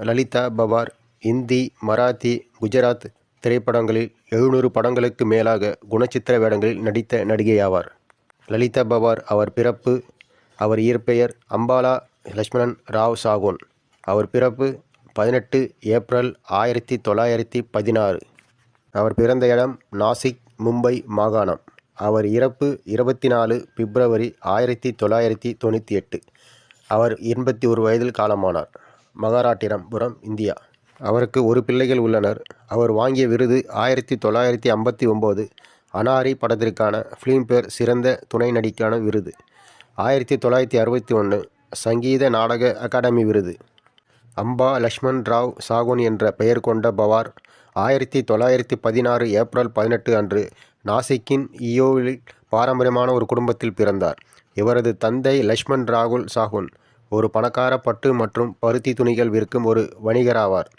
லலிதா பவார் இந்தி, மராத்தி, குஜராத் திரைப்படங்களில் 700 படங்களுக்கு மேலாக குணச்சித்திர வேடங்களில் நடித்த நடிகையாவார். லலிதா பவார் அவர் இயற்பெயர் அம்பாலா லட்சுமணன் ராவ் சாகோன். அவர் பிறப்பு 18 ஏப்ரல் 1916. அவர் பிறந்த இடம் நாசிக், மும்பை மாகாணம். அவர் இறப்பு 24 பிப்ரவரி 1998. அவர் 81 வயதில் காலமானார். மகாராட்டிரபுரம், இந்தியா. அவருக்கு ஒரு பிள்ளைகள் உள்ளனர். அவர் வாங்கிய விருது 1959 அனாரி படத்திற்கான ஃபிலிம்பேர் சிறந்த துணை நடிகைக்கான விருது, 1961 சங்கீத நாடக அகாடமி விருது. அம்பா லட்சுமண் ராவ் சாகோன் என்ற பெயர் கொண்ட பவார் 1916 ஏப்ரல் 18 அன்று நாசிக்கின் இயோலில் பாரம்பரியமான ஒரு குடும்பத்தில் பிறந்தார். இவரது தந்தை லட்சுமண் ராகுல் சாகோன் ஒரு பணக்கார பட்டு மற்றும் பருத்தி துணிகள் விற்கும் ஒரு வணிகராவார்.